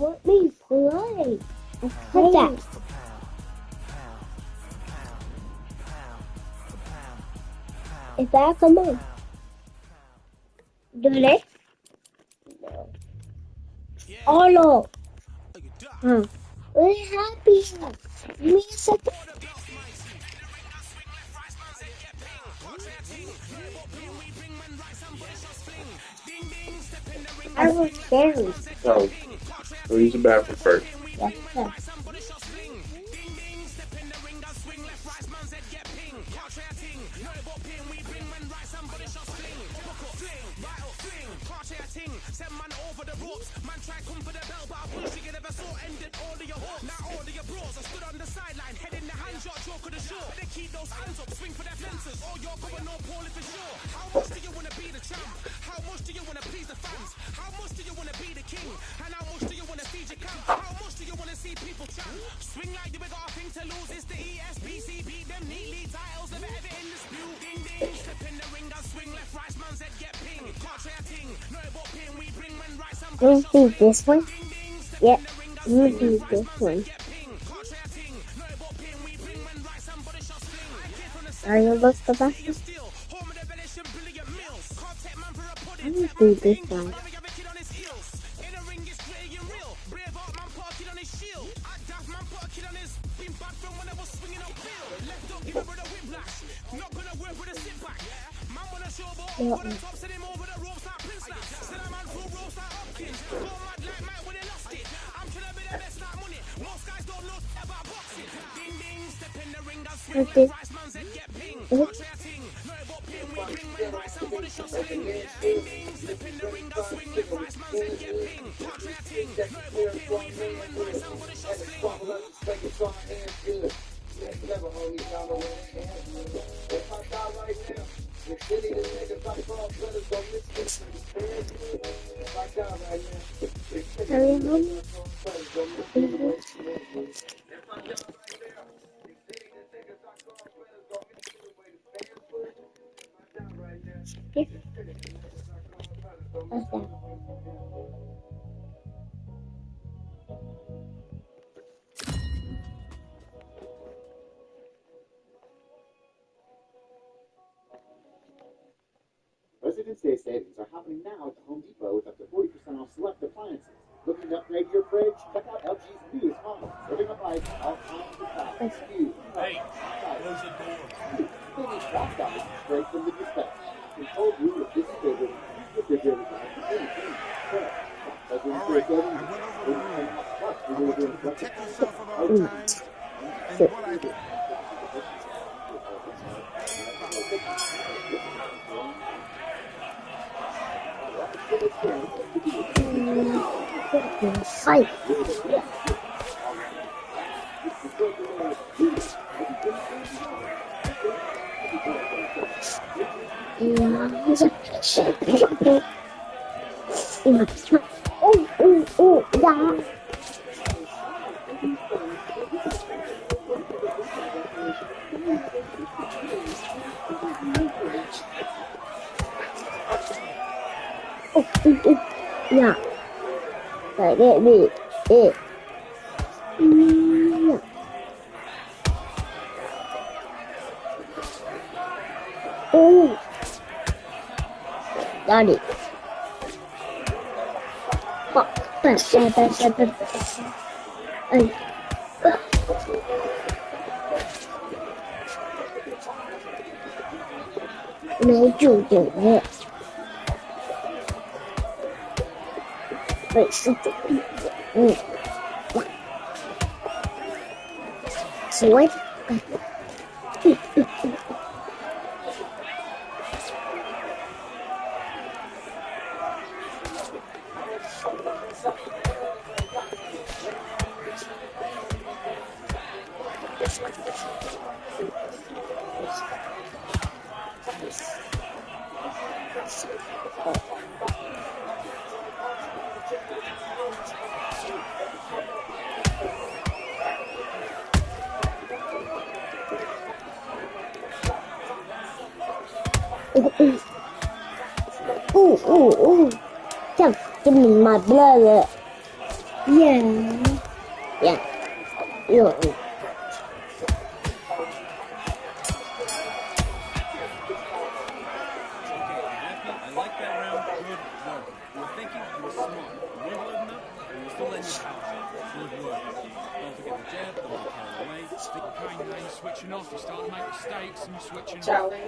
Let me play. What's that? Is that someone? Do they? No. Oh no. We're happy. Give me a second. I was scary. Oh, so use the bathroom first. Yes, sir. We'll do this one. Yep, we'll do this one. Are you look for that? I will do this one. Yeah. Okay. Residence Day savings are happening now at the Home Depot with up to 40% off select appliances. Looking to upgrade your fridge? Check out LG's newest model, serving up ice all kinds of sizes. Hey, close the door. Finish box ice straight from the dispenser. Control room with this favorite refrigerator size for anything. All right, I went over the rules. I want you to protect yourself at all times. And what I do. Fight. Oh, yeah. Yeah. Right, get me. Yeah. Oh. Got it. Fuck. Wait, something. Sword? Ooh. Just give me my blood. Yeah. Yeah. You're I like that round. Good work. You were thinking, you were smart. You weren't loading up, but you were still letting your power show. Good work. Don't forget the jab, don't get carried away. Okay, now you're switching off. You start to make mistakes and you're switching off. Charlie,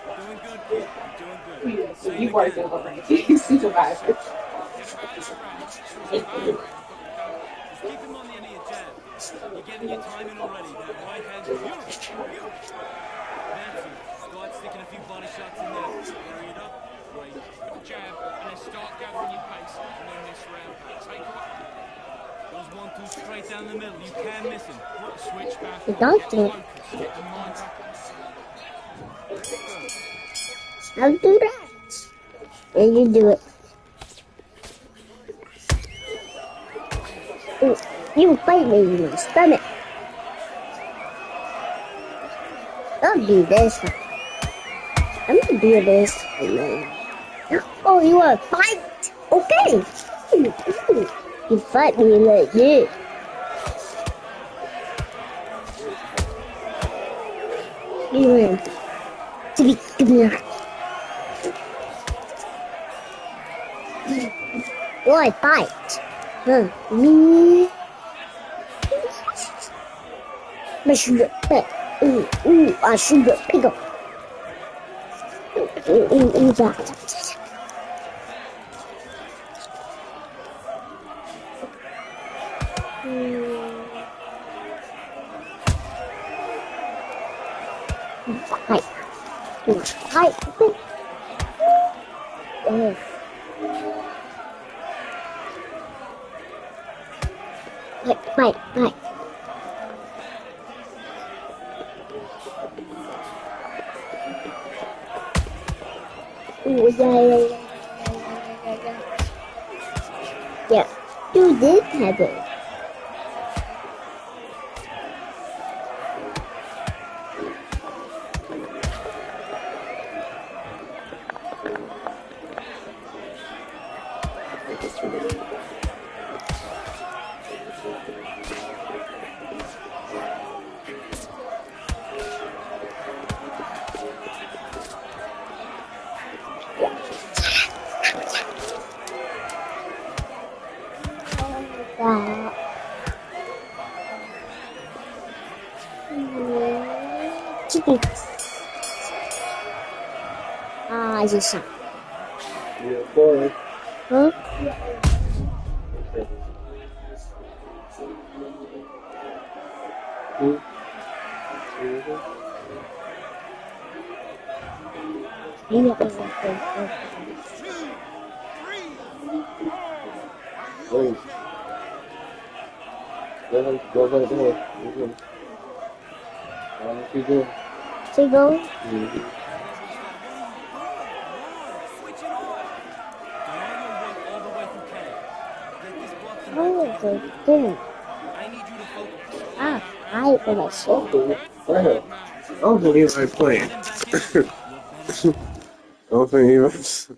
You're doing good, kid. You're doing good. Say it you again. working Bring already. it to the mat. Supervisor. Forget about that ready. Forget about ready, but you don't. Just keep him on the end of your jab. You're getting your timing already. That right hand, beautiful. Beautiful. That's it. Start sticking a few body shots in there. Hurry it up. Right. Jab, and then start gathering your pace. And then this round, take away. Those 1-2 straight down the middle. You can't miss him. Switch back. Don't Get do it. focused. Get the mind back. I'll do that. And you do it. Ooh, you bite me in my stomach. I'll do this. I'm gonna do this. Oh, you wanna fight? Okay. You fight me like this. You want to be good. You wanna fight? Huh? Me. I should I should pick up. That. Fight. Fight. Fight. Ooh, yeah. Yeah, you did have it. Chicken. I just shot. Yeah, boy. Huh? Maybe I can Wait. Go. Keep going. Keep going? Mm-hmm. Switching on. Don't your work all the way through K. Get this block from Oh, back together. it's good. I need you to focus. I for myself. Wow. I don't think anybody playing. Get him back in there. You're better. I don't think anybody's.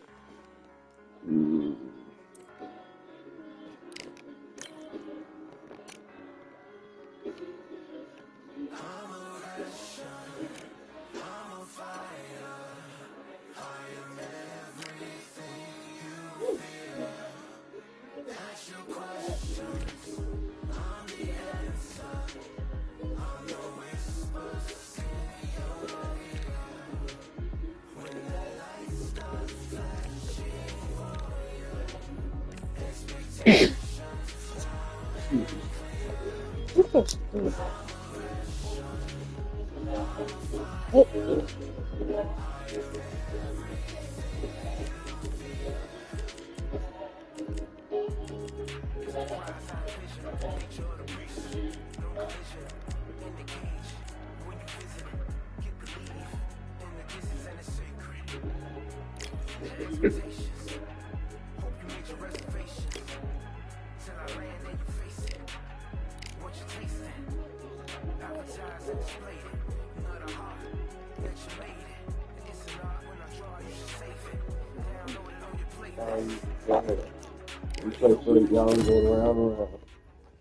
We play for the young going around and around.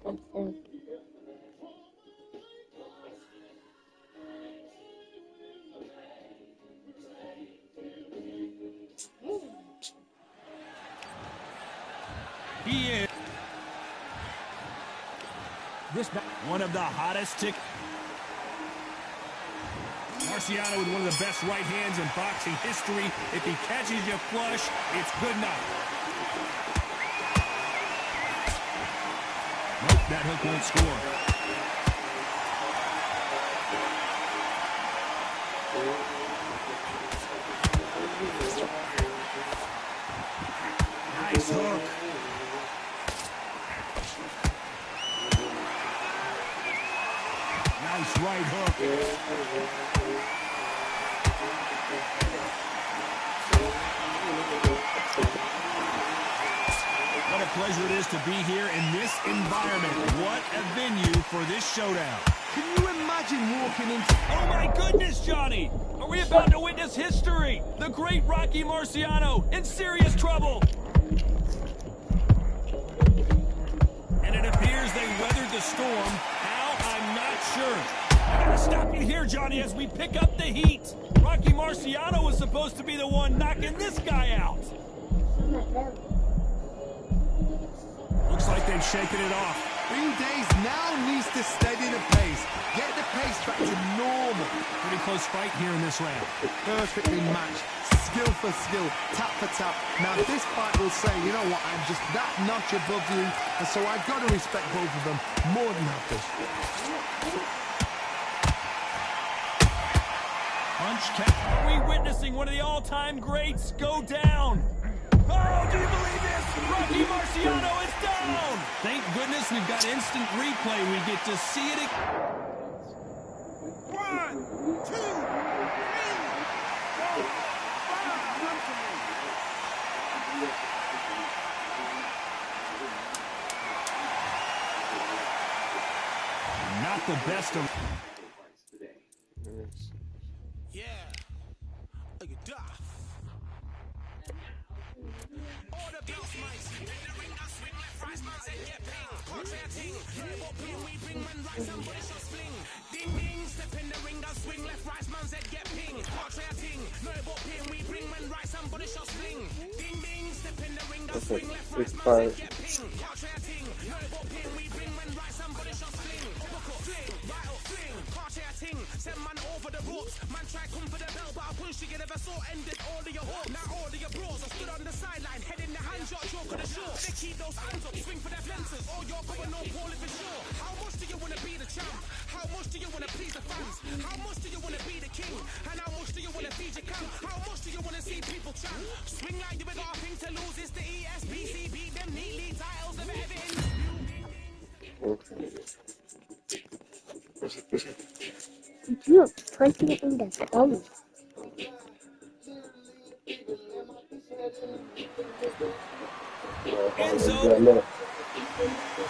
Okay. He is one of the hottest tick. Marciano with one of the best right hands in boxing history. If he catches you flush, it's good enough. Nope, that hook won't score. Nice hook. Nice right hook. What a pleasure it is to be here in this environment. What a venue for this showdown. Can you imagine walking into... Oh my goodness, Johnny! Are we about to witness history? The great Rocky Marciano in serious trouble. And it appears they weathered the storm. How? I'm not sure. I gotta stop you here, Johnny, as we pick up the heat. Rocky Marciano was supposed to be the one knocking this guy out. Looks like they've shaken it off. Green Days now needs to steady the pace. Get the pace back to normal. Pretty close fight here in this round. Perfectly matched. Skill for skill. Tap for tap. Now this fight will say, you know what, I'm just that notch above you. And so I've got to respect both of them more than happy. Punch count. Are we witnessing one of the all-time greats go down? Oh, do you believe this? Rocky Marciano is down! Thank goodness we've got instant replay. We get to see it again. 1, 2, 3, 4, 5. Not the best of... Yeah. Look at that. Order beats, mighty. In the ring, I swing left, right, man, said get ping. Portrait ting. Play what ping, we bring man right, somebody shall spling. Ding, ding, step in the ring, I swing left, right, man, said get ping. Portrait ting. No what ping, we bring man right, somebody shall spling. Ding, ding, step in the ring, I swing left, right, man, said get ping. Portrait ting. No what ping, we bring man right, somebody shall spling. Hook up, fling, right up, fling. Portrait ting. Send man over the ropes. Man try come for the bell, but I punch you never saw. Ended all of your hopes. Now all of your bros are stood on the sideline, head in the hand, shot, joke on the shore. They keep those hands up, swing for their fences. Oh, you're going no Paul if it's sure. How much do you want to be the champ? How much do you want to please the fans? How much do you want to be the king? And how much do you want to feed your camp? How much do you want to see people chant? Swing like you got a thing to lose. It's the ESBC. Beat them neatly. Titles of everything. You are punching it in the tummy. Enzo.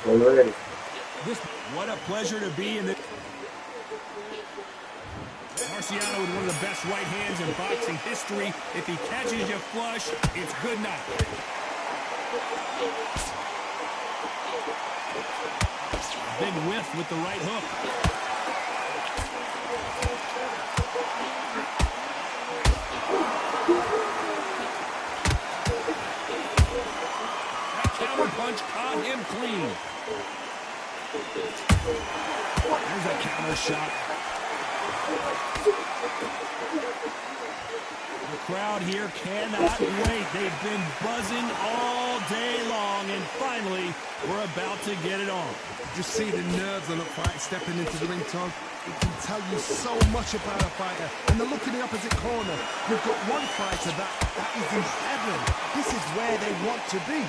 We're ready. What a pleasure to be in this. Marciano with one of the best right hands in boxing history. If he catches you flush, it's good enough. Big whiff with the right hook. That counter punch caught him clean. There's a counter shot. The crowd here cannot wait. They've been buzzing all day long, and finally, we're about to get it on. Just see the nerves on a fight stepping into the ring, Tom. It can tell you so much about a fighter. And the look in the opposite corner. You've got one fighter that is in heaven. This is where they want to be.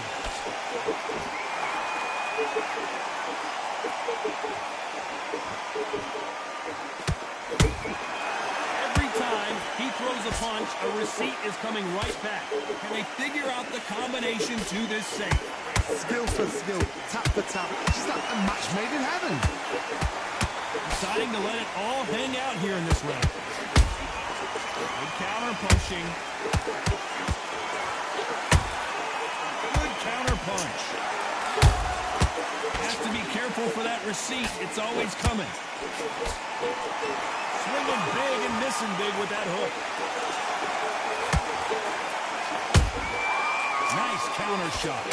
Every time he throws a punch, a receipt is coming right back. Can they figure out the combination to this safe? Skill for skill, tap for tap. Just like a match made in heaven. Deciding to let it all hang out here in this round. Good counter punching. Good counter punch. careful for that receipt. It's always coming. Swinging big and missing big with that hook. Nice counter shot.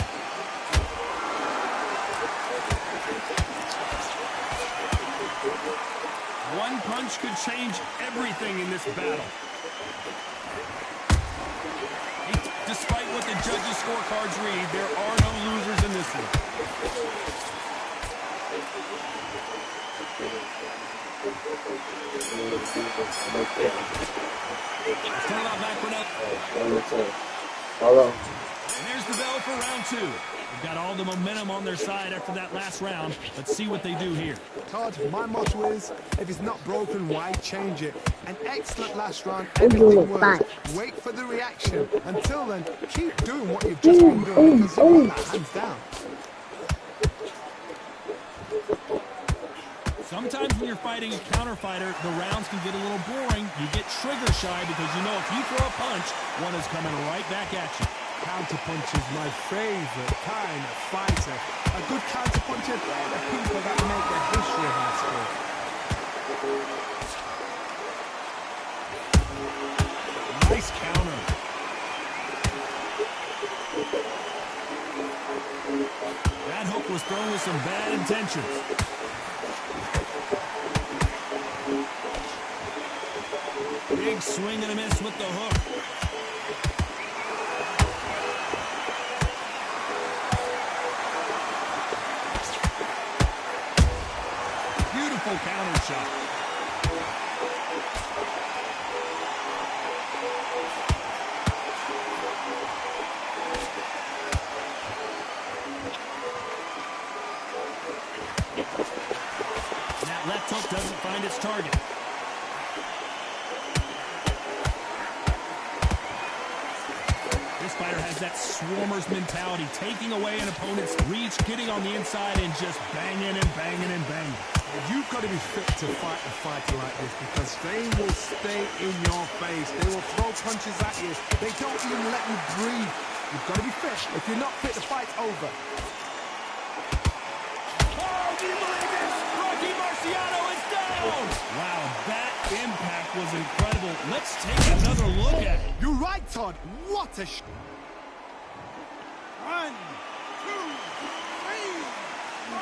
One punch could change everything in this battle. Despite what the judges' scorecards read, there are no losers in this one. Let's turn it on back for now. Hello. And there's the bell for round 2. They've got all the momentum on their side after that last round. Let's see what they do here. Todd, my motto is, if it's not broken, why change it? An excellent last round, I'm doing everything it works. fine. Wait for the reaction. Until then, keep doing what you've just been doing, because you want that hands down. Sometimes when you're fighting a counter fighter, the rounds can get a little boring. You get trigger shy because you know if you throw a punch, one is coming right back at you. Counterpunch is my favorite kind of fighter. A good counterpuncher, they're the people that make the history of my sport. Nice counter. That hook was thrown with some bad intentions. Big swing and a miss with the hook. Beautiful counter shot. That left hook doesn't find its target. This fighter has that swarmer's mentality, taking away an opponent's reach, getting on the inside, and just banging and banging and banging. You've got to be fit to fight a fighter like this because they will stay in your face. They will throw punches at you. They don't even let you breathe. You've got to be fit. If you're not fit, the fight's over. Oh, do you believe this? Rocky Marciano is down! Wow, that impact was incredible. Let's take another look at it. You're right, Todd. What a sh... 1, 2, 3, 4.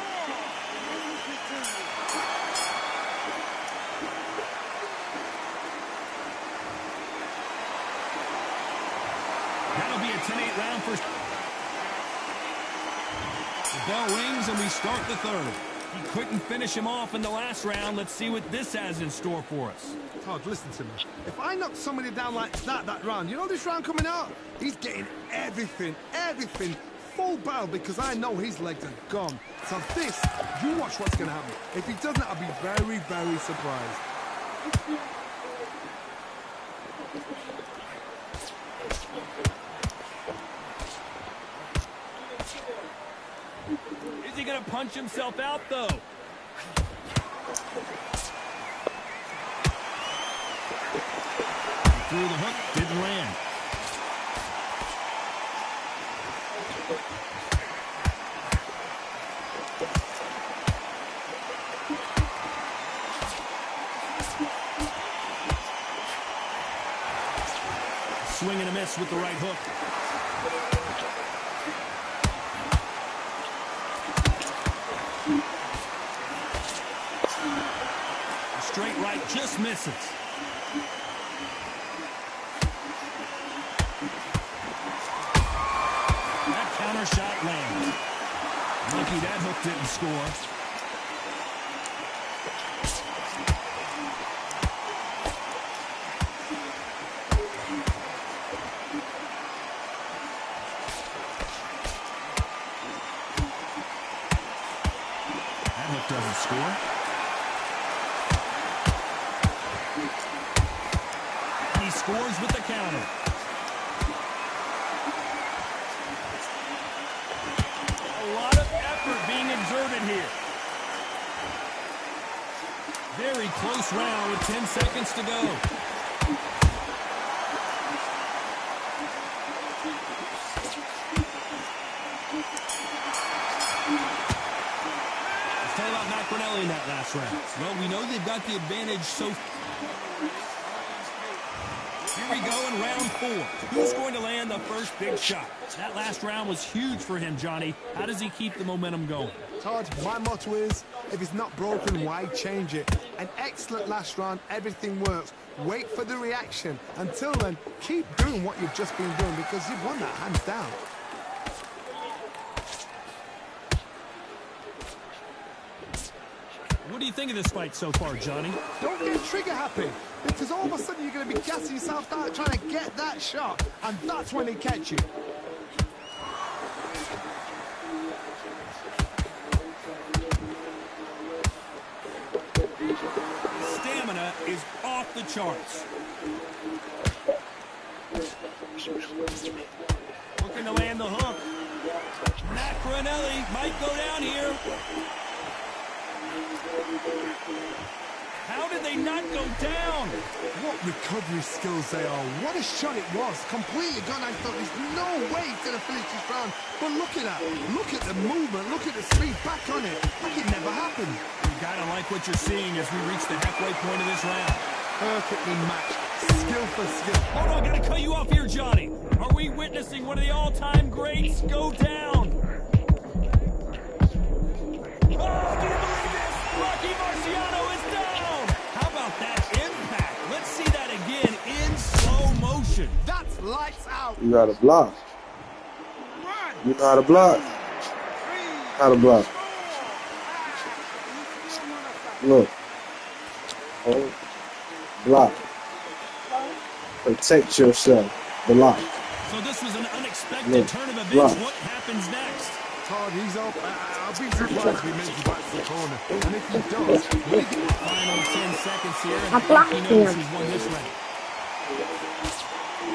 That'll be a 10-8 round for... The bell rings and we start the third. He couldn't finish him off in the last round. Let's see what this has in store for us. Todd, listen to me. If I knock somebody down like that round, you know this round coming out? He's getting everything, full barrel because I know his legs are gone. So this, you watch what's going to happen. If he doesn't, I'll be very, very surprised. Is he going to punch himself out, though? Threw the hook, didn't land. Swing and a miss with the right hook. The straight right just misses. That counter shot lands. Lucky that hook didn't score. Doesn't score. He scores with the counter. A lot of effort being exerted here. Very close round with 10 seconds to go. Martinelli in that last round. Well, we know they've got the advantage so... Here we go in round 4. Who's going to land the first big shot? That last round was huge for him, Johnny. How does he keep the momentum going? Todd, my motto is, if it's not broken, why change it? An excellent last round, everything works. Wait for the reaction. Until then, keep doing what you've just been doing because you've won that hands down. What do you think of this fight so far, Johnny? Don't get trigger happy, because all of a sudden you're going to be gassing yourself out trying to get that shot, and that's when they catch you. Stamina is off the charts. Looking to land the hook. Macronelli might go down here. How did they not go down? What recovery skills they are. What a shot it was. Completely gone. I thought there's no way he's going to finish this round. But look at that. Look at the movement. Look at the speed back on it. Like it never happened. You gotta like what you're seeing as we reach the halfway point of this round. Perfectly matched. Skill for skill. Hold on, gotta cut you off here, Johnny. Are we witnessing one of the all-time greats go down? Oh, do you believe this? Rocky Marciano is down! How about that impact? Let's see that again in slow motion. That's lights out. You gotta block. You know how to block. How to block. Look. Hold. Block. Protect yourself. Block. So this was an unexpected Look. turn of events. Block. What happens next? Todd, he's up. I'll be surprised if he makes it back to the corner. And if he does, will he get Final 10 seconds here, and I blocked he knows him. he's won this round.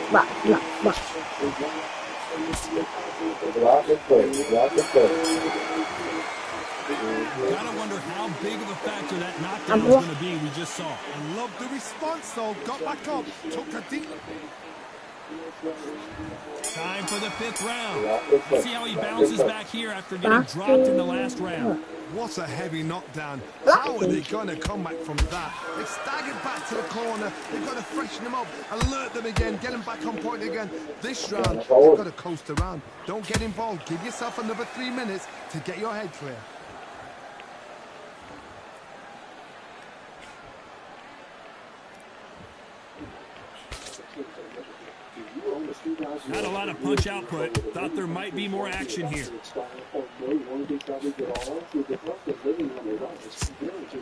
Block, block, block. Block and play. Block and play. Gotta wonder how big of a factor that knockdown was going to be. We just saw. I love the response, though. Got back up, took a deep... Time for the 5th round. Let's see how he bounces back here after getting dropped in the last round. What a heavy knockdown. How are they going to come back from that? They staggered back to the corner. They've got to freshen them up, alert them again, get them back on point again. This round, they've got to coast around. Don't get involved. Give yourself another 3 minutes to get your head clear. Not a lot of punch output. Thought there might be more action here.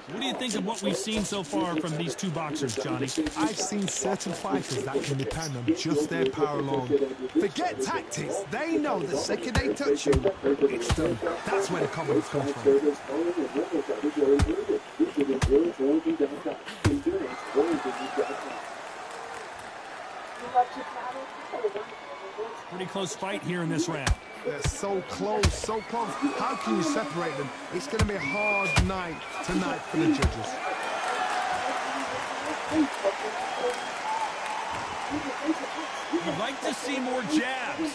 What do you think of what we've seen so far from these two boxers, Johnny? I've seen certain fighters that can depend on just their power alone. Forget tactics. They know the second they touch you, it's done. That's where the confidence comes from. Pretty close fight here in this round. They're so close, so close. How can you separate them? It's going to be a hard night tonight for the judges. You'd like to see more jabs.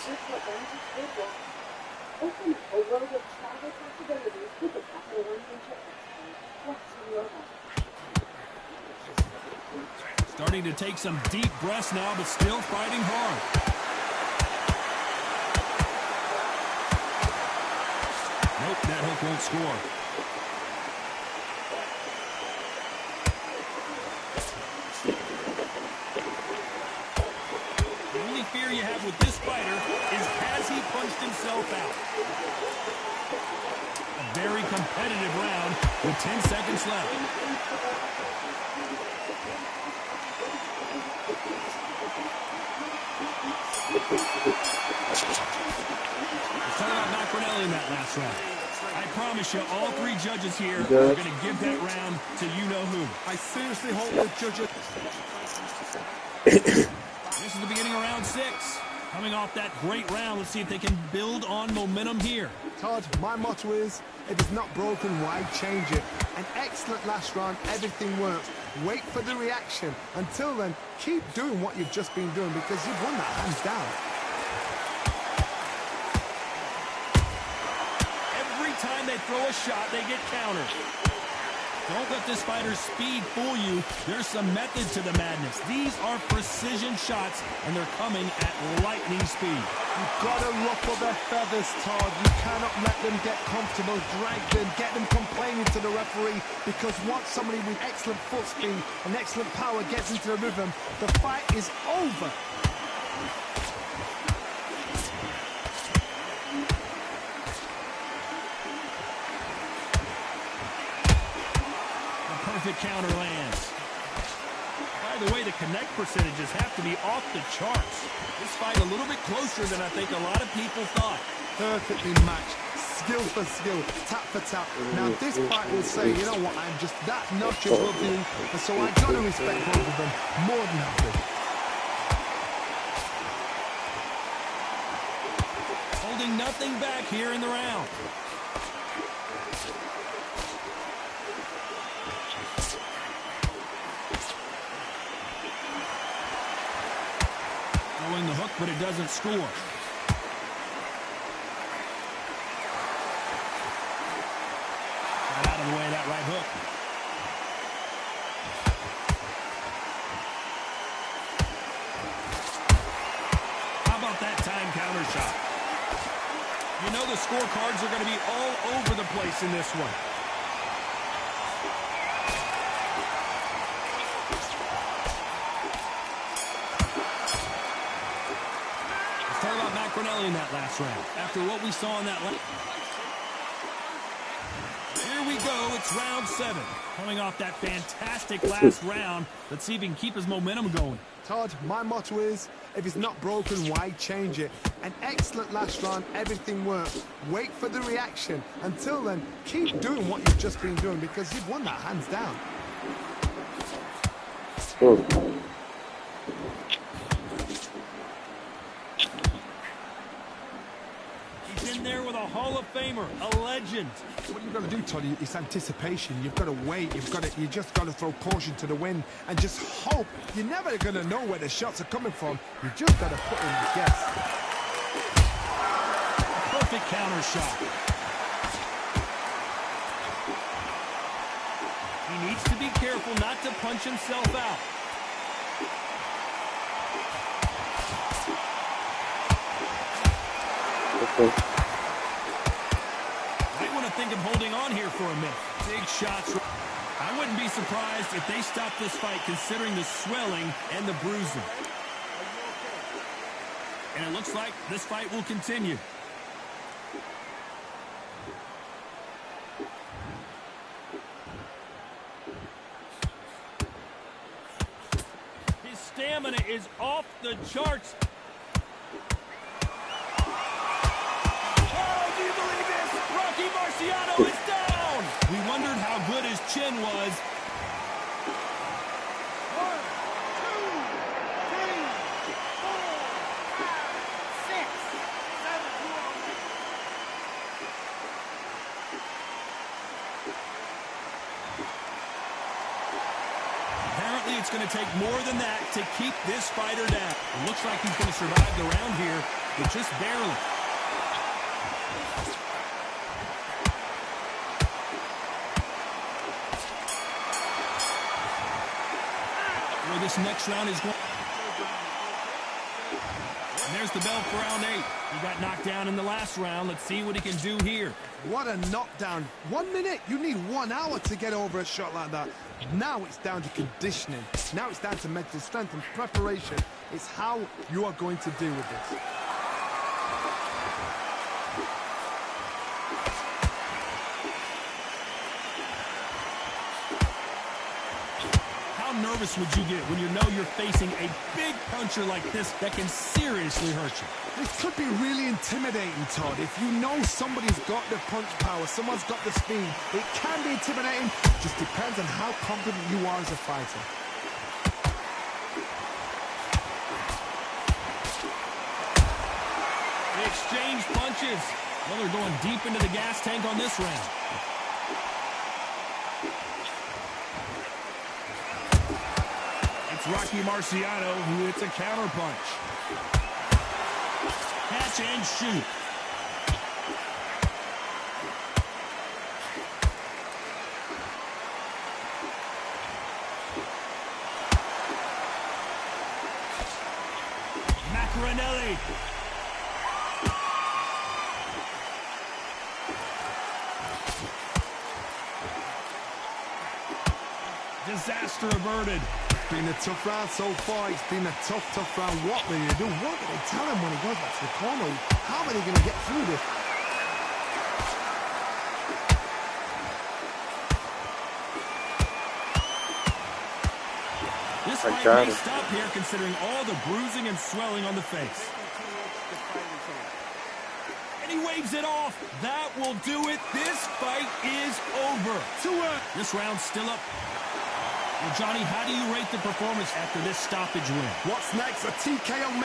Starting to take some deep breaths now, but still fighting hard. Nope, that hook won't score. The only fear you have with this fighter is has he punched himself out? A very competitive round with 10 seconds left. Let's talk about Macronelli in that last round. I promise you, all 3 judges here are going to give that round to you-know-who. I seriously hope the judges... This is the beginning of round 6. Coming off that great round, let's see if they can build on momentum here. Todd, my motto is, if it's not broken, why change it? An excellent last round, everything works. Wait for the reaction. Until then, keep doing what you've just been doing because you've won that hands down. Every time they throw a shot, they get countered. Don't let this fighter's speed fool you. There's some method to the madness. These are precision shots, and they're coming at lightning speed. You've got to ruffle their feathers, Todd. You cannot let them get comfortable, drag them, get them complaining to the referee, because once somebody with excellent foot speed and excellent power gets into the rhythm, the fight is over. Perfect counter lands. By the way, the connect percentages have to be off the charts. This fight a little bit closer than I think a lot of people thought. Perfectly matched, skill for skill, tap for tap. Now this fight will say, you know what, I'm just that notch above you, and so I gotta respect both of them more than happy. Holding nothing back here in the round. Throwing the hook, but it doesn't score. Got out of the way of that right hook. How about that time counter shot? You know the scorecards are going to be all over the place in this one. In that last round. After what we saw in that last... Here we go. It's round 7. Coming off that fantastic last round. Let's see if he can keep his momentum going. Todd, my motto is, if it's not broken, why change it? An excellent last round. Everything worked. Wait for the reaction. Until then, keep doing what you've just been doing, because you've won that hands down. There with a Hall of Famer, a legend. What you've got to do, Todd, it's anticipation. You've got to wait. You just got to throw caution to the wind and just hope. You're never going to know where the shots are coming from. You just got to put in the guess. Perfect counter shot. He needs to be careful not to punch himself out. Think of holding on here for a minute. Big shots. I wouldn't be surprised if they stop this fight considering the swelling and the bruising. And it looks like this fight will continue. His stamina is off the charts. Marciano is down! We wondered how good his chin was. 1, 2, 3, 4, 5, 6, 7. Apparently it's going to take more than that to keep this fighter down. It looks like he's going to survive the round here, but just barely. This next round is going. And there's the bell for round 8. He got knocked down in the last round. Let's see what he can do here. What a knockdown. 1 minute. You need 1 hour to get over a shot like that. Now it's down to conditioning. Now it's down to mental strength and preparation. It's how you are going to deal with this. Nervous would you get when you know you're facing a big puncher like this that can seriously hurt you? This could be really intimidating, Todd. If you know somebody's got the punch power, someone's got the speed, it can be intimidating. Just depends on how confident you are as a fighter. They exchange punches. Well, they're going deep into the gas tank on this round. Rocky Marciano, who hits a counter punch. Catch and shoot. ready. Disaster averted. It's been a tough round so far. It's been a tough round. What will you do? What will they tell him when he goes back to the corner? How are they going to get through this? This fight may stop here considering all the bruising and swelling on the face. And he waves it off. That will do it. This fight is over. This round's still up. Well, Johnny, how do you rate the performance after this stoppage win? What's next? A TKO.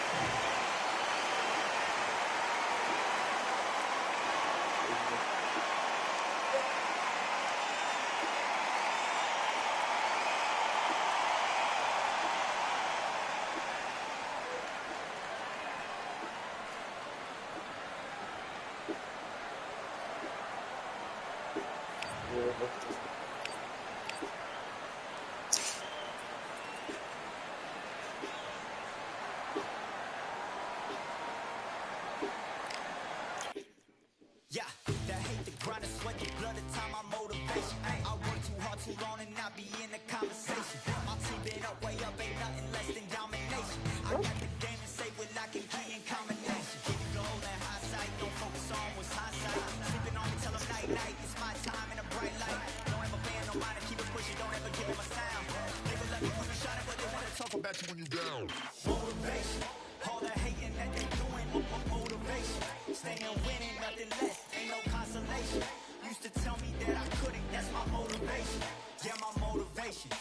Yeah, that hate the grind and sweat, the blood, the time, my motivation. I work too hard, too long, and not be in the conversation. My team been up, way up, ain't nothing less than domination. I got the game and say with lock and key and combination. Keep it goal and high sight, don't focus on what's hindsight. Sleeping on me, tell them night, night, it's my time in a bright light. Don't ever band, no mind, keep it pushing, don't ever give it my sound. They will let me put a shot at, but they wanna talk about you when you down. Motivation, all the hating that they doing, motivation. Staying winning, nothing less, ain't no consolation. Used to tell me that I couldn't, that's my motivation. Yeah, my motivation,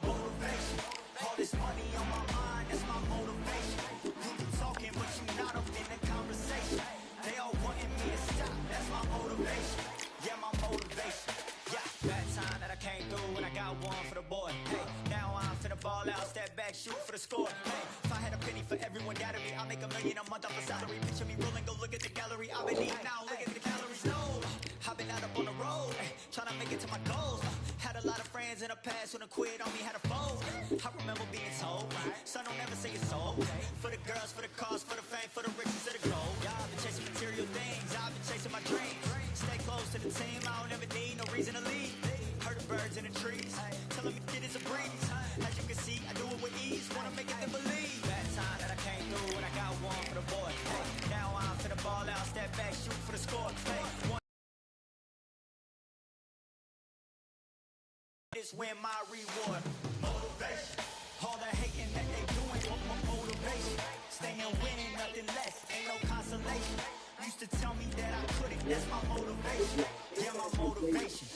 motivation. All this money on my mind, that's my motivation. You be talking, but you not up in the conversation. They all wanting me to stop, that's my motivation. Yeah, my motivation. Yeah, bad time that I came through when I got one for the boy. Hey, now I'm finna ball out, step back, shoot for the score. Hey, if I had a penny for everyone doubting me, I'll make $1 million a month off a salary. Picture me rolling, go look at the gallery. I've been eating now, look at the calories. No, I've been out up on the road, trying to make it to my goals. Had a lot of friends in the past who done quit on me, had a fold. I remember being told, son, don't ever say it's sold. For the girls, for the cars, for the fame, for the riches, for the gold. Yeah, I've been chasing material things, I've been chasing my dreams. Stay close to the team, I don't ever need no reason to leave. Heard the birds in the trees, telling me it is a breeze. As you can see, I do it with ease, wanna make it and believe. Bad time that I came through when I got one for the boy. Hey, now I'm finna ball out, step back, shoot for the score. Hey, one is win my reward. Motivation, all the hating that they doing, motivation. Staying winning, nothing less, ain't no consolation. Used to tell me that I couldn't, that's my motivation. Yeah, my motivation,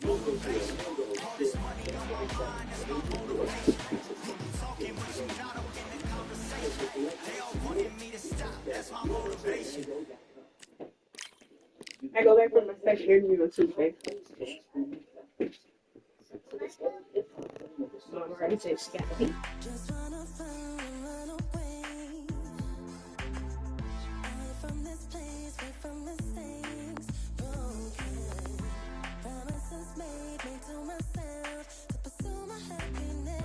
motivation. All this money on my mind, that's my motivation. You be talking, but you not up in the conversation. They all wanted me to stop, that's my motivation. I go back for my second interview on Tuesday. So I'm already saying she got me. Just wanna find and run away. Away from this place, away from mistakes. Broken promises made me to myself to pursue my happiness.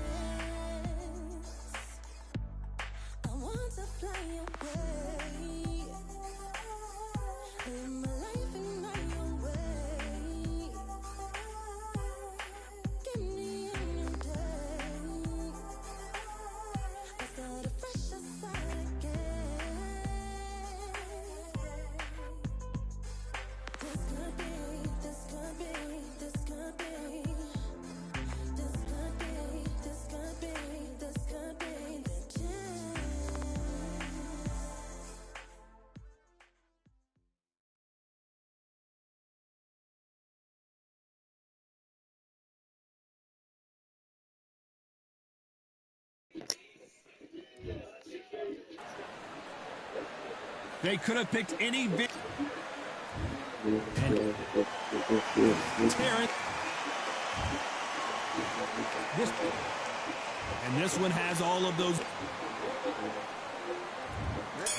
I want to fly away. Live my life in my own way. Give me a new day. I start afresh aside again. This could be, this could be, this could be. This could be, this could be, this could be the chance. They could have picked any And this one has all of those.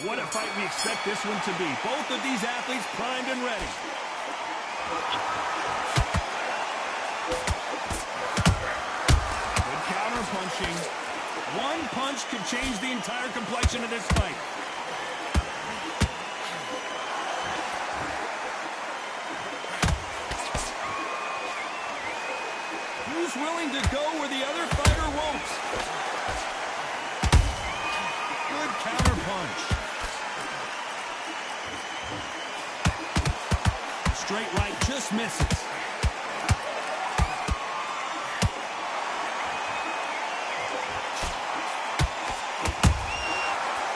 What a fight we expect this one to be. Both of these athletes primed and ready. Good counter punching. One punch could change the entire complexion of this fight. fighter's willing to go where the other fighter won't. Good counter punch. Straight right just misses.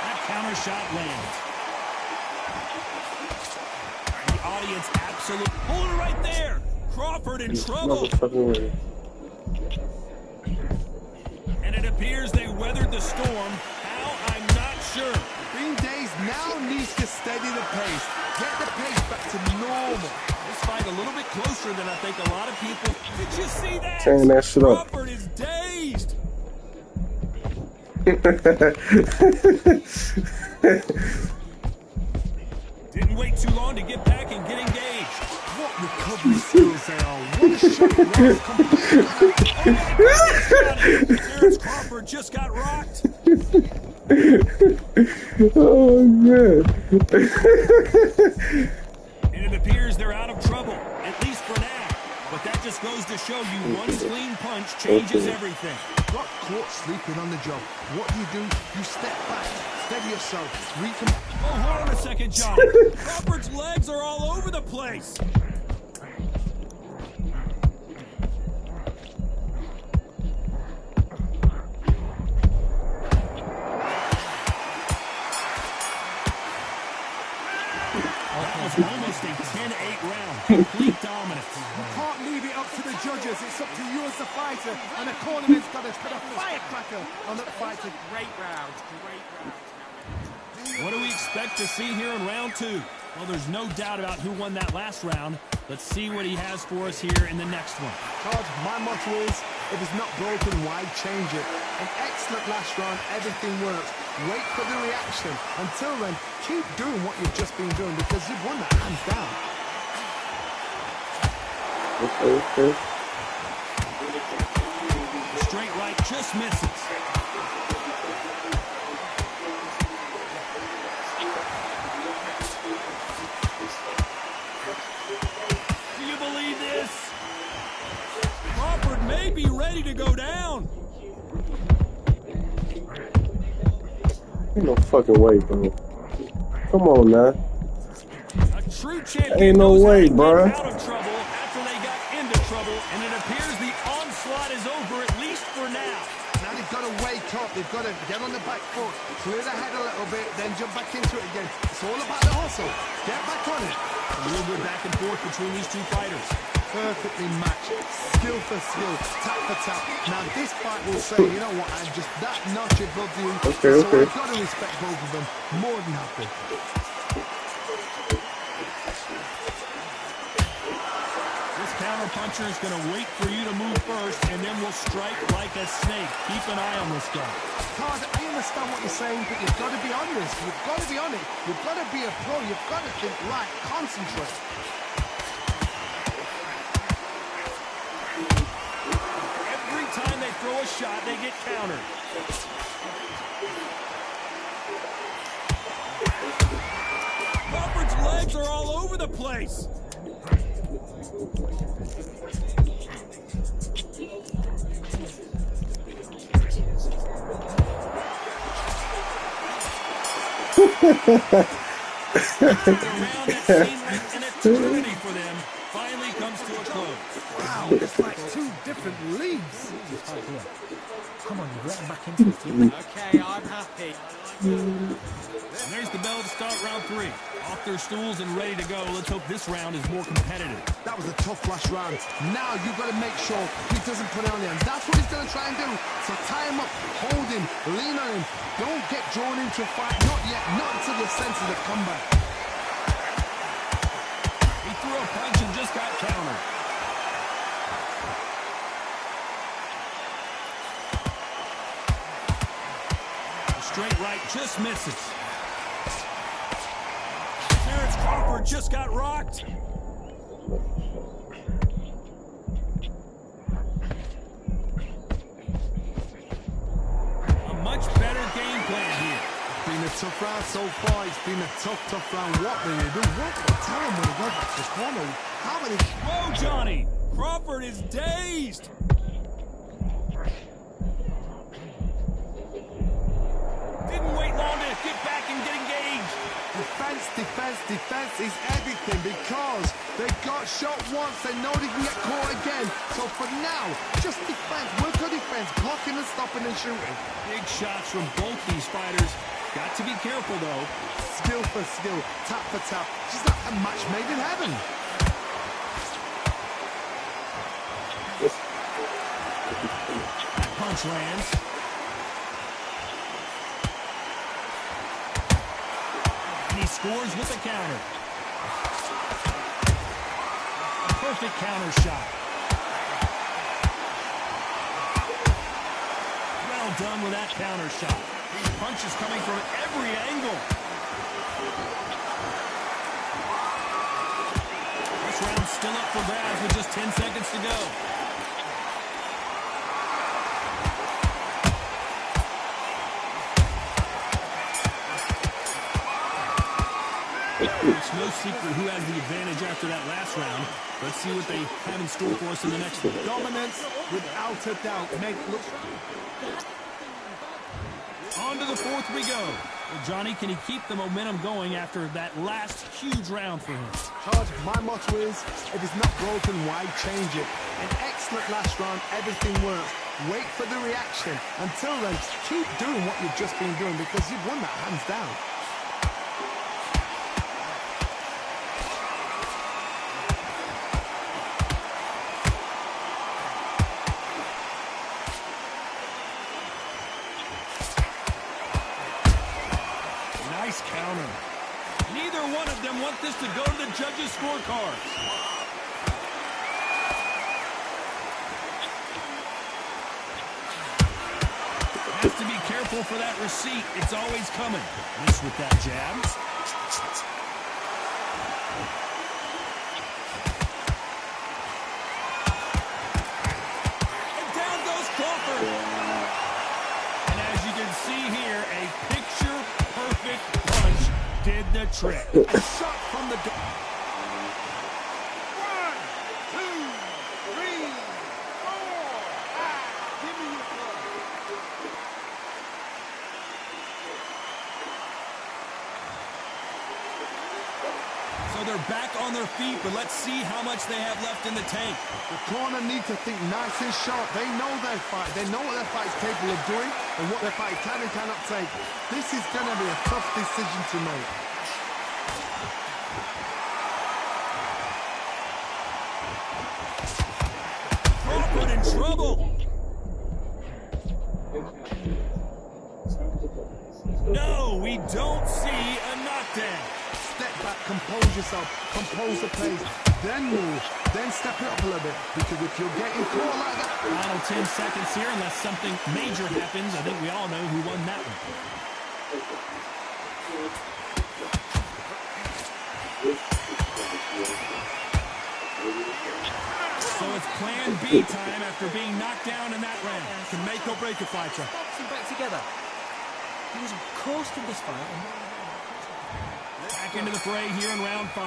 That counter shot lands. The audience absolutely... Hold it right there. Crawford in trouble. And it appears they weathered the storm. How? I'm not sure. Green Days now needs to steady the pace. Get the pace back to normal. This fight a little bit closer than I think a lot of people... Did you see that? Turn that shit up. Crawford is dazed. Didn't wait too long to get back and get engaged. What recovery skills they are. What a shot was. Terrence Crawford just got rocked. Oh, man. And it appears they're out of trouble, at least for now. But that just goes to show you one clean punch changes everything. Got caught sleeping on the job. What do? You step back, steady yourself, Oh, hold on a second, John. Crawford's legs are all over the place. Almost a 10-8 round. Complete dominance. You can't leave it up to the judges. It's up to you as the fighter. And the cornerman's got to put a firecracker on that fight. Great round. Great round. What do we expect to see here in round two? Well, there's no doubt about who won that last round. Let's see what he has for us here in the next one. Todd, my motto is, if it's not broken, why change it? An excellent last round. Everything works. Wait for the reaction. Until then, keep doing what you've just been doing because you've won that hands down. Okay. Straight right just misses. Do you believe this? Crawford may be ready to go down. Ain't no fucking way, bro. Come on, man. A true champion Ain't no knows how way, to get bro. out of trouble after they got into trouble, and it appears the onslaught is over, at least for now. Now they've got to wake up. They've got to get on the back foot, clear the head a little bit, then jump back into it again. It's all about the hustle. Get back on it. A real good back and forth between these two fighters. Perfectly matched, skill for skill, tap for tap. Now this fight will say, you know what, I'm just that notch above you. Okay. So I've got to respect both of them. More than happy. This counter puncher is going to wait for you to move first, and then will strike like a snake. Keep an eye on this guy. Todd, I understand what you're saying, but you've got to be on this. You've got to be on it. You've got to be a pro. You've got to think right. Concentrate. Every time they throw a shot, they get countered. Crawford's legs are all over the place. The round that seemed like an eternity for them finally comes to a close. Wow, it's like two different leagues. Come on, you let him back into it. Okay, I'm happy. And there's the bell to start round three. Off their stools and ready to go. Let's hope this round is more competitive. That was a tough last round. Now you've got to make sure he doesn't put it on there. And that's what he's going to try and do. So tie him up, hold him, lean on him. Don't get drawn into a fight. Not yet. Not until your senses have come back. He threw a punch and just got countered. The straight right just misses. Terrence Crawford just got rocked. A much better game plan here. It's been a tough round so far. It's been a tough round. What will you do? What? Tell him when he goes back to the corner. How many? Whoa, Johnny! Crawford is dazed. defense. Defense is everything because they got shot once. They know they can get caught again. So for now, just defense. Work on defense. Blocking and stopping and shooting. Big shots from both these fighters. Got to be careful, though. Skill for skill. Tap for tap. Just like a match made in heaven. That punch lands. And he scores with a counter. A perfect counter shot. Well done with that counter shot. These punches coming from every angle. This round's still up for grabs with just 10 seconds to go. It's no secret who has the advantage after that last round. Let's see what they have in store for us in the next one. Dominance, without a doubt. Look. On to the fourth we go. Well, Johnny, can he keep the momentum going after that last huge round for him? Charge, my motto is, if it's not broken, why change it? An excellent last round, everything works. Wait for the reaction. Until then, keep doing what you've just been doing because you've won that hands down. Nice counter. Neither one of them want this to go to the judges' scorecards. Has to be careful for that receipt. It's always coming. Miss with that jab. And down goes Crawford. And as you can see here, a picture-perfect punch did the trick. A shot from the... 1, 2, 3, 4. Give me your blood. So they're back on their feet, but let's see how much they have left in the tank. The corner need to think nice and sharp. They know their fight. They know what their fight is capable of doing and what their fight can and cannot take. This is going to be a tough decision to make. Crawford in trouble. No, we don't see a knockdown. Step back, compose yourself, compose the pace, then move, then step it up a little bit. Because if you're getting caught like that... Final 10 seconds here, unless something major happens. I think we all know who won that one. So it's plan B time after being knocked down in that round. Can make or break a fighter. Boxing back together. He was coasting this fight. Back into the fray here in round 5.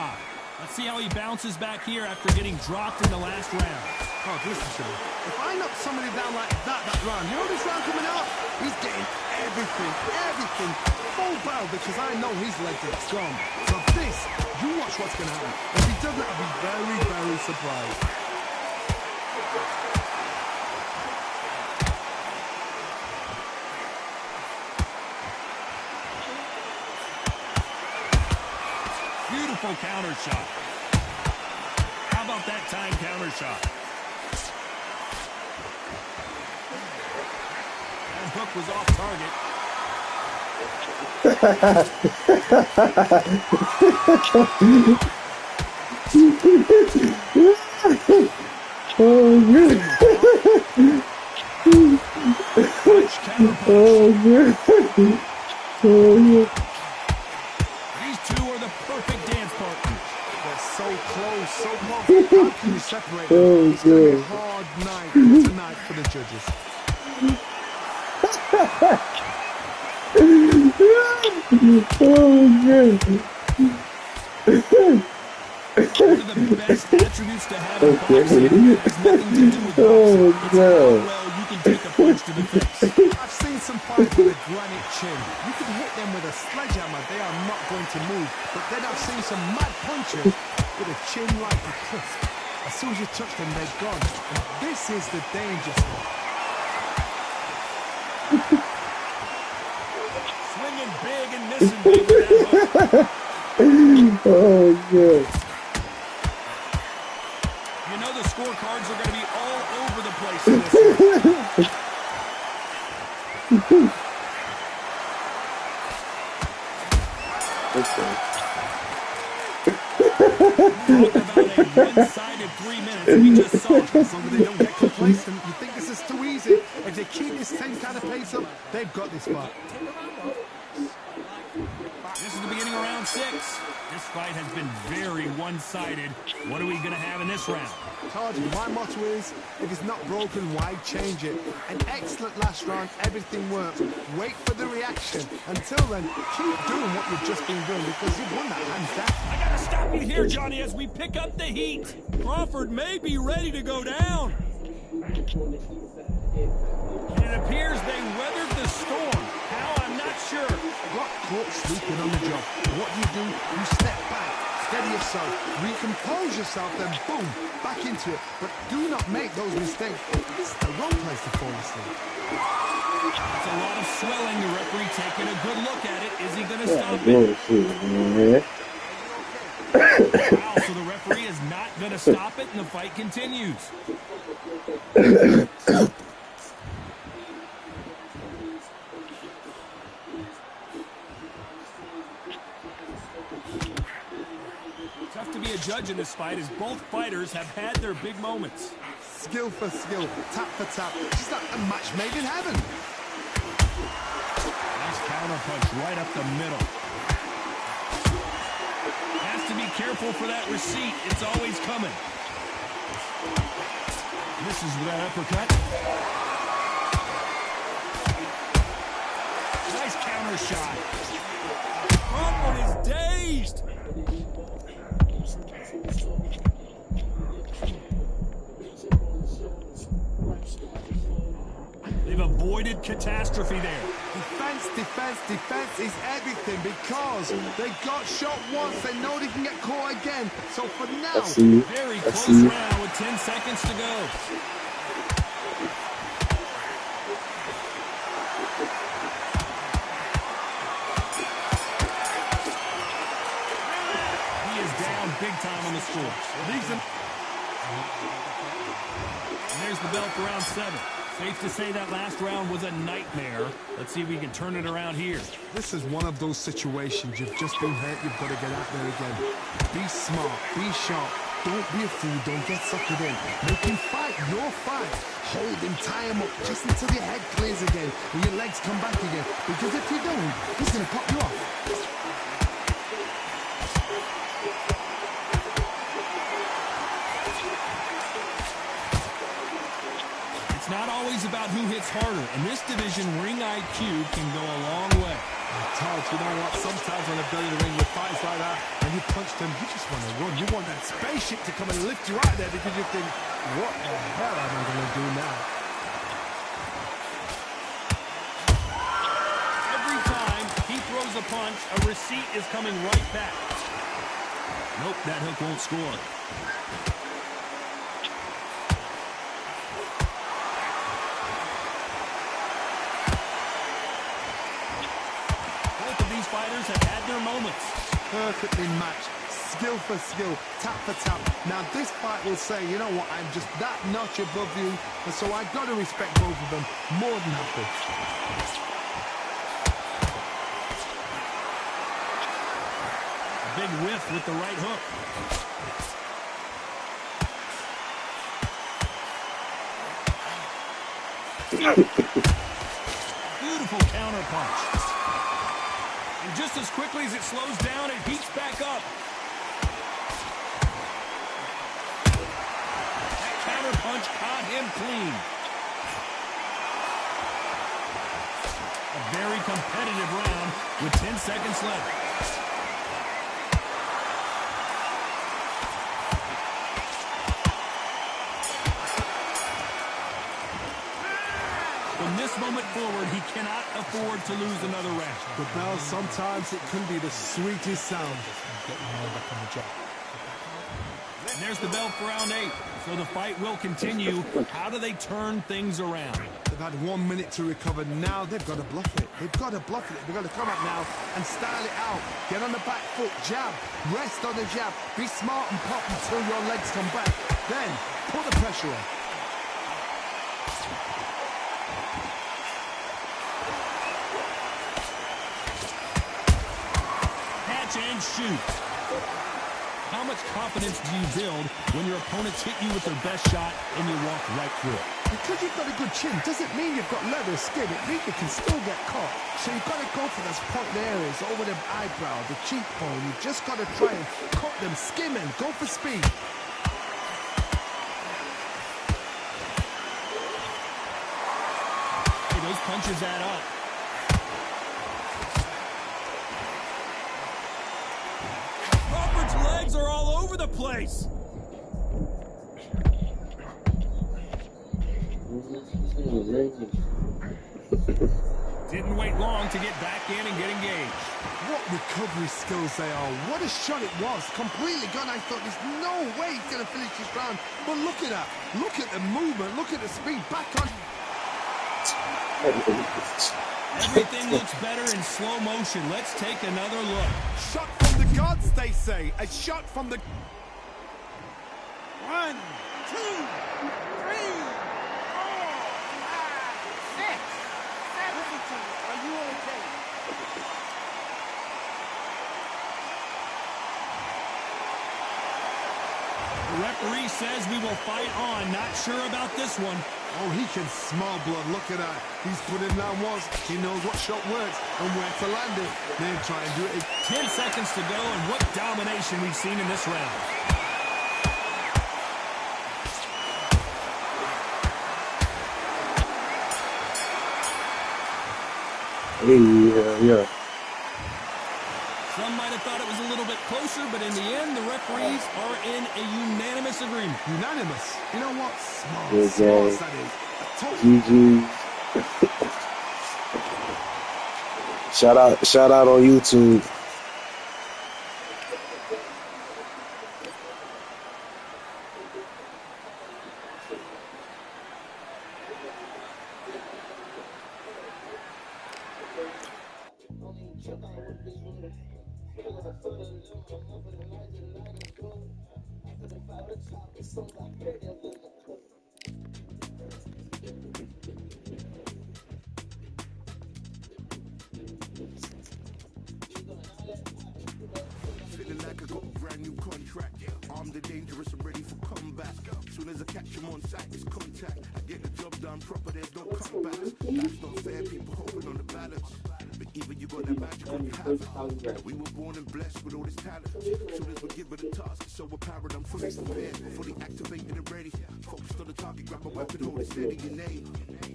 Let's see how he bounces back here after getting dropped in the last round. Oh, listen to me. If I knock somebody down like that round, you know this round coming up? He's getting everything full barrel because I know his legs are strong. So this, you watch what's going to happen. If he doesn't, I'll be very, very surprised. Beautiful counter shot. How about that time counter shot? That hook was off target. Punch counter punch. These two are the perfect dance partners. They're so close, so close. How can you separate them? It's going to be a hard night tonight for the judges. One of the best attributes to have in Okay. boxing has nothing to do with boxing. Oh, It's how no. well you can take a punch to the face. I've seen some fighters with a granite chin. You can hit them with a sledgehammer, they are not going to move. But then I've seen some mad punchers with a chin like a crisp. As soon as you touch them, they're gone. And this is the danger spot. Swinging big and missing big with that hook. Oh, yeah. You know the scorecards are going to be all over the place in this one. Talk about a one-sided 3 minutes. We just saw it. As long as they don't get complacent, you think this is too easy. If they keep this same kind of pace up, they've got this far. This is the beginning of round 6. This fight has been very one-sided. What are we going to have in this round? Todd, my motto is, if it's not broken, why change it? An excellent last round, everything works. Wait for the reaction. Until then, keep doing what you've just been doing because you've won that hands down. I got to stop you here, Johnny, as we pick up the heat. Crawford may be ready to go down. And it appears they weathered the storm. How? I'm not sure. Got caught sleeping on the job. What do? You step back, steady yourself, recompose yourself, then boom, back into it. But do not make those mistakes. This is the wrong place to fall asleep. That's a lot of swelling. The referee taking a good look at it. Is he going to stop it? Bullshit, Wow, so the referee is not going to stop it, and the fight continues. Tough to be a judge in this fight as both fighters have had their big moments. Skill for skill, tap for tap. It's like a match made in heaven. Nice counter punch right up the middle. Has to be careful for that receipt. It's always coming. Misses with that uppercut. Nice counter shot. Crawford is dazed. They've avoided catastrophe there. Defense, defense, defense is everything because they got shot once. They know they can get caught again. So for now, very close round with 10 seconds to go. He is down big time on the score. Leaves him. And there's the bell for round 7. Safe to say that last round was a nightmare. Let's see if we can turn it around here. this is one of those situations. You've just been hurt. You've got to get out there again. Be smart. Be sharp. Don't be a fool. Don't get suckered in. Make him fight your fight. Hold him. Tie him up just until your head clears again and your legs come back again. Because if you don't, he's going to pop you off. Not always about who hits harder. In this division, ring IQ can go a long way. Todd, you know what? Sometimes when I've done in the ring with fights like that, and you punch them, you just want to run. You want that spaceship to come and lift you out there because you think, what the hell am I going to do now? Every time he throws a punch, a receipt is coming right back. Nope, that hook won't score. Fighters have had their moments. Perfectly matched, skill for skill, tap for tap. Now this fight will say, you know what, I'm just that notch above you, and so I've got to respect both of them more than happy. A big whiff with the right hook. Beautiful counter punch. And just as quickly as it slows down, it heats back up. That counter punch caught him clean. A very competitive round with 10 seconds left. this moment forward, he cannot afford to lose another round. The bell, sometimes it can be the sweetest sound. Get your man back on the job. And there's the bell for round 8. So the fight will continue. How do they turn things around? They've had 1 minute to recover. Now they've got to bluff it. They've got to bluff it. They've got to come up now and style it out. Get on the back foot, jab. Rest on the jab. Be smart and pop until your legs come back. Then put the pressure on. Catch and shoot. How much confidence do you build when your opponents hit you with their best shot and you walk right through it? Because you've got a good chin doesn't mean you've got leather skin. It means you can still get caught. So you've got to go for those point areas over the eyebrow, the cheekbone. You've just got to try and cut them, skim and go for speed. Hey, those punches add up. Crawford's legs are all over the place. Didn't wait long to get back in and get engaged. What recovery skills they are. What a shot it was. Completely gone. I thought there's no way he's going to finish this round. But look at that. Look at the movement. Look at the speed. Back on. Everything looks better in slow motion. Let's take another look. Shot from the gods, they say. A shot from the... 1, 2, 3, 4, 5, 6, 7. Are you okay? The referee says we will fight on. Not sure about this one. Oh, he can smell blood. Look at that. He's put in down once. He knows what shot works and where to land it. Then try and do it. 10 seconds to go, and what domination we've seen in this round. Yeah. Some might have thought it was a little bit closer, but in the end, the referees are in a unanimous agreement. Unanimous? You know what? Smart. Good Smart, game. that is. GG. Shout out on YouTube. Feeling like I got a brand new contract. Armed and dangerous, I'm ready for comeback. Soon as I catch him on sight, it's contact. I get the job done proper, there's no comeback. Life's not fair, people hoping on the balance. But even you got that magic on your habit. We were born and blessed with all this talent. Soon as we're given a task, it's so apparent I'm fully prepared, fully activated and ready. Focused on the target, grab a weapon, hold it steady and aim.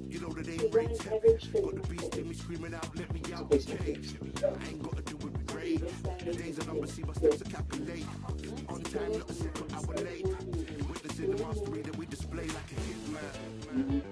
You know that ain't rate tech. Got the beast in me screaming out, let me out the cage. I ain't got to do it with rage. The days are numbered, see my steps to calculate. On time, not a second hour late. Witnessing the mastery that we display like a hitman.